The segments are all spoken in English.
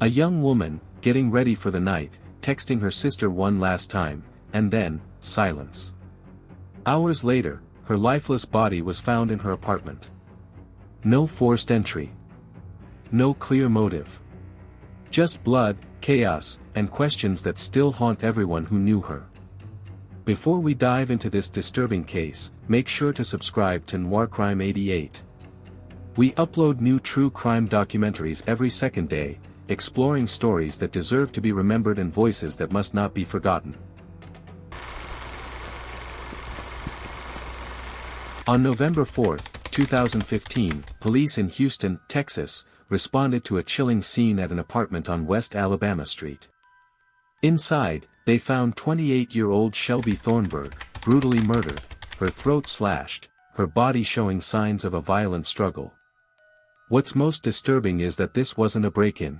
A young woman, getting ready for the night, texting her sister one last time, and then, silence. Hours later, her lifeless body was found in her apartment. No forced entry. No clear motive. Just blood, chaos, and questions that still haunt everyone who knew her. Before we dive into this disturbing case, make sure to subscribe to Noir Crime 88. We upload new true crime documentaries every second day, exploring stories that deserve to be remembered and voices that must not be forgotten. On November 4, 2015, police in Houston, Texas, responded to a chilling scene at an apartment on West Alabama Street. Inside, they found 28-year-old Shelbey Thornburgh, brutally murdered, her throat slashed, her body showing signs of a violent struggle. What's most disturbing is that this wasn't a break-in.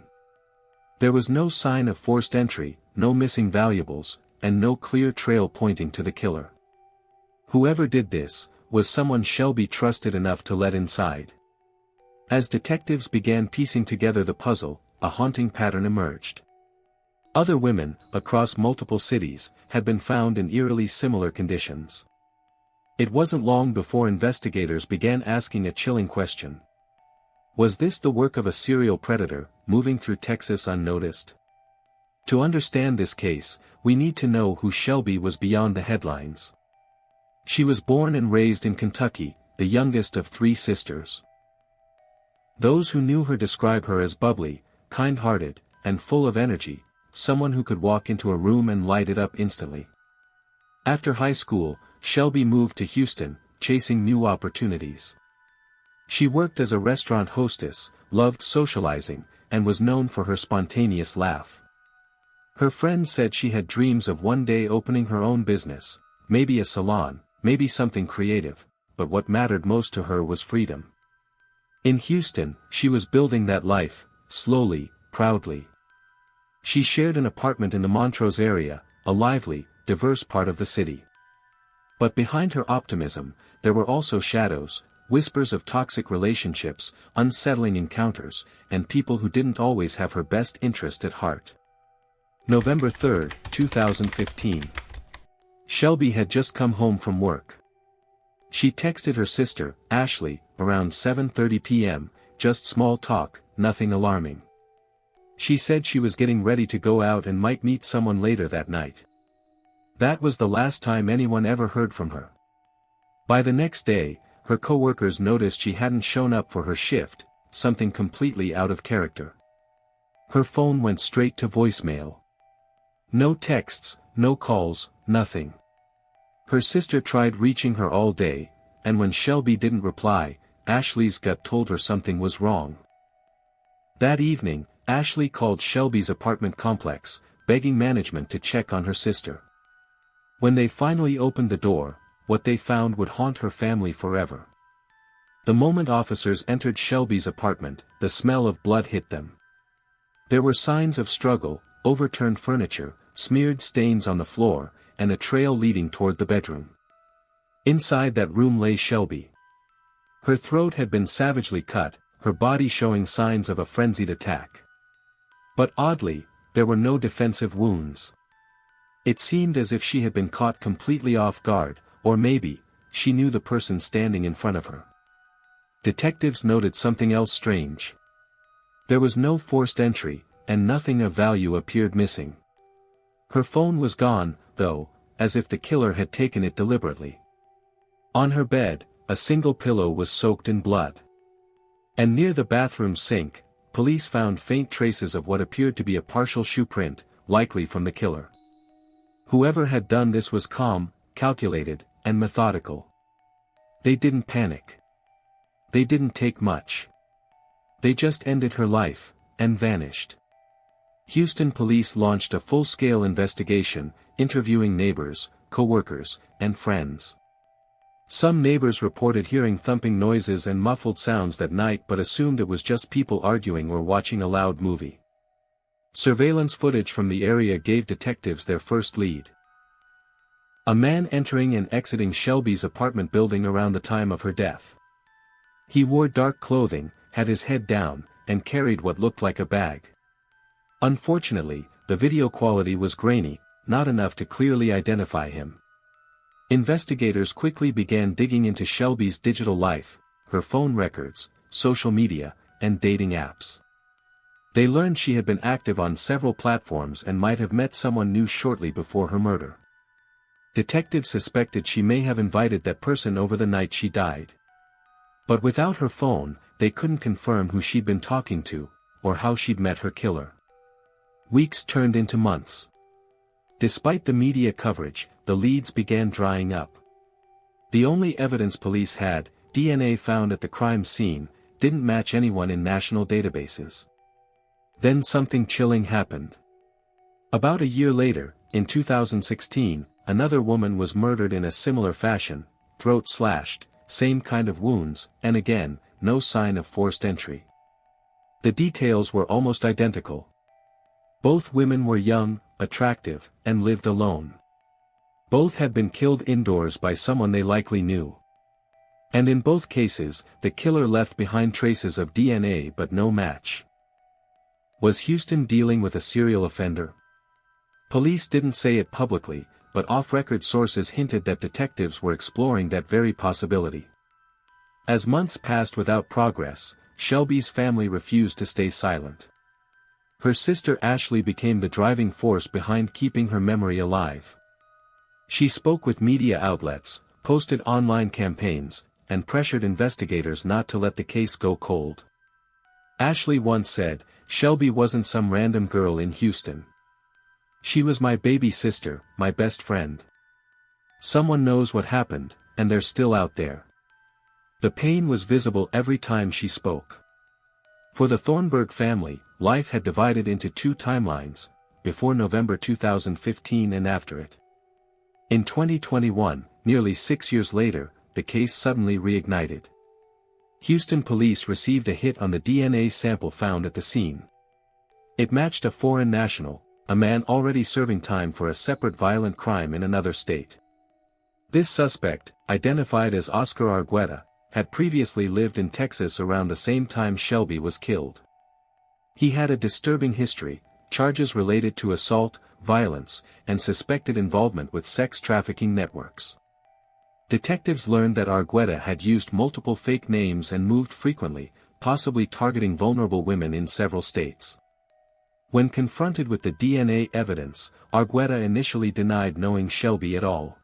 There was no sign of forced entry, no missing valuables, and no clear trail pointing to the killer. Whoever did this was someone Shelbey trusted enough to let inside. As detectives began piecing together the puzzle, a haunting pattern emerged. Other women, across multiple cities, had been found in eerily similar conditions. It wasn't long before investigators began asking a chilling question. Was this the work of a serial predator, moving through Texas unnoticed? To understand this case, we need to know who Shelbey was beyond the headlines. She was born and raised in Kentucky, the youngest of 3 sisters. Those who knew her describe her as bubbly, kind-hearted, and full of energy, someone who could walk into a room and light it up instantly. After high school, Shelbey moved to Houston, chasing new opportunities. She worked as a restaurant hostess, loved socializing, and was known for her spontaneous laugh. Her friends said she had dreams of one day opening her own business, maybe a salon, maybe something creative, but what mattered most to her was freedom. In Houston, she was building that life, slowly, proudly. She shared an apartment in the Montrose area, a lively, diverse part of the city. But behind her optimism, there were also shadows, whispers of toxic relationships, unsettling encounters, and people who didn't always have her best interest at heart. November 3, 2015. Shelbey had just come home from work. She texted her sister, Ashley, around 7:30 p.m., just small talk, nothing alarming. She said she was getting ready to go out and might meet someone later that night. That was the last time anyone ever heard from her. By the next day, her coworkers noticed she hadn't shown up for her shift, something completely out of character. Her phone went straight to voicemail. No texts, no calls, nothing. Her sister tried reaching her all day, and when Shelbey didn't reply, Ashley's gut told her something was wrong. That evening, Ashley called Shelbey's apartment complex, begging management to check on her sister. When they finally opened the door, what they found would haunt her family forever. The moment officers entered Shelbey's apartment, the smell of blood hit them. There were signs of struggle, overturned furniture, smeared stains on the floor, and a trail leading toward the bedroom. Inside that room lay Shelbey. Her throat had been savagely cut, her body showing signs of a frenzied attack. But oddly, there were no defensive wounds. It seemed as if she had been caught completely off guard, or maybe, she knew the person standing in front of her. Detectives noted something else strange. There was no forced entry, and nothing of value appeared missing. Her phone was gone, though, as if the killer had taken it deliberately. On her bed, a single pillow was soaked in blood. And near the bathroom sink, police found faint traces of what appeared to be a partial shoe print, likely from the killer. Whoever had done this was calm, calculated, and methodical. They didn't panic. They didn't take much. They just ended her life, and vanished. Houston police launched a full-scale investigation, interviewing neighbors, co-workers, and friends. Some neighbors reported hearing thumping noises and muffled sounds that night but assumed it was just people arguing or watching a loud movie. Surveillance footage from the area gave detectives their first lead. A man entering and exiting Shelbey's apartment building around the time of her death. He wore dark clothing, had his head down, and carried what looked like a bag. Unfortunately, the video quality was grainy, not enough to clearly identify him. Investigators quickly began digging into Shelbey's digital life, her phone records, social media, and dating apps. They learned she had been active on several platforms and might have met someone new shortly before her murder. Detectives suspected she may have invited that person over the night she died. But without her phone, they couldn't confirm who she'd been talking to, or how she'd met her killer. Weeks turned into months. Despite the media coverage, the leads began drying up. The only evidence police had, DNA found at the crime scene, didn't match anyone in national databases. Then something chilling happened. About a year later, in 2016, another woman was murdered in a similar fashion, throat slashed, same kind of wounds, and again, no sign of forced entry. The details were almost identical. Both women were young, attractive, and lived alone. Both had been killed indoors by someone they likely knew. And in both cases, the killer left behind traces of DNA but no match. Was Houston dealing with a serial offender? Police didn't say it publicly, but off-record sources hinted that detectives were exploring that very possibility. As months passed without progress, Shelbey's family refused to stay silent. Her sister Ashley became the driving force behind keeping her memory alive. She spoke with media outlets, posted online campaigns, and pressured investigators not to let the case go cold. Ashley once said, "Shelbey wasn't some random girl in Houston. She was my baby sister, my best friend. Someone knows what happened, and they're still out there." The pain was visible every time she spoke. For the Thornburgh family, life had divided into two timelines, before November 2015 and after it. In 2021, nearly 6 years later, the case suddenly reignited. Houston police received a hit on the DNA sample found at the scene. It matched a foreign national, a man already serving time for a separate violent crime in another state. This suspect, identified as Oscar Argueta, had previously lived in Texas around the same time Shelbey was killed. He had a disturbing history, charges related to assault, violence, and suspected involvement with sex trafficking networks. Detectives learned that Argueta had used multiple fake names and moved frequently, possibly targeting vulnerable women in several states. When confronted with the DNA evidence, Argueta initially denied knowing Shelbey at all.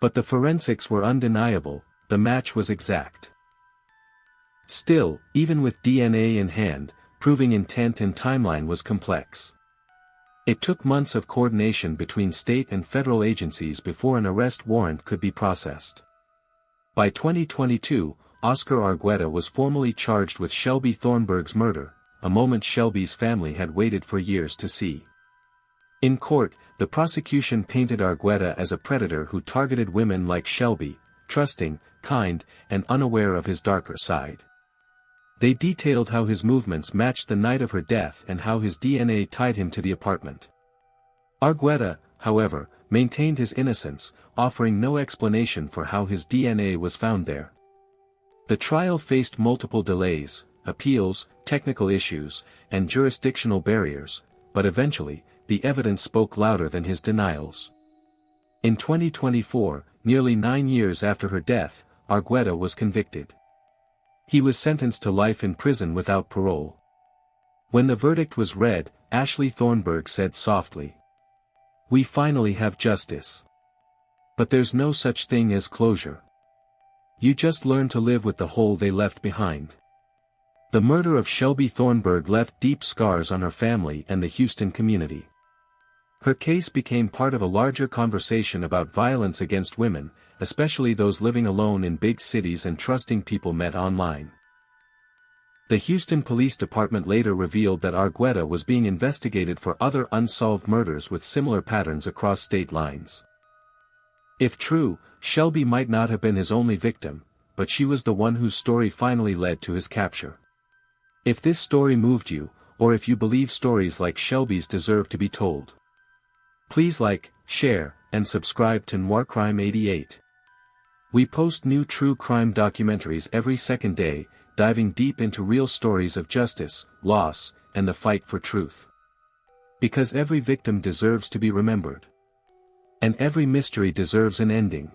But the forensics were undeniable, the match was exact. Still, even with DNA in hand, proving intent and timeline was complex. It took months of coordination between state and federal agencies before an arrest warrant could be processed. By 2022, Oscar Argueta was formally charged with Shelbey Thornburgh's murder, a moment Shelbey's family had waited for years to see. In court, the prosecution painted Argueta as a predator who targeted women like Shelbey, trusting, kind, and unaware of his darker side. They detailed how his movements matched the night of her death and how his DNA tied him to the apartment. Argueta, however, maintained his innocence, offering no explanation for how his DNA was found there. The trial faced multiple delays, appeals, technical issues, and jurisdictional barriers, but eventually, the evidence spoke louder than his denials. In 2024, nearly 9 years after her death, Argueta was convicted. He was sentenced to life in prison without parole. When the verdict was read, Ashley Thornburgh said softly, "We finally have justice. But there's no such thing as closure. You just learn to live with the hole they left behind." The murder of Shelbey Thornburgh left deep scars on her family and the Houston community. Her case became part of a larger conversation about violence against women, especially those living alone in big cities and trusting people met online. The Houston Police Department later revealed that Argueta was being investigated for other unsolved murders with similar patterns across state lines. If true, Shelbey might not have been his only victim, but she was the one whose story finally led to his capture. If this story moved you, or if you believe stories like Shelbey's deserve to be told, please like, share, and subscribe to Noir Crime 88. We post new true crime documentaries every second day, diving deep into real stories of justice, loss, and the fight for truth. Because every victim deserves to be remembered. And every mystery deserves an ending.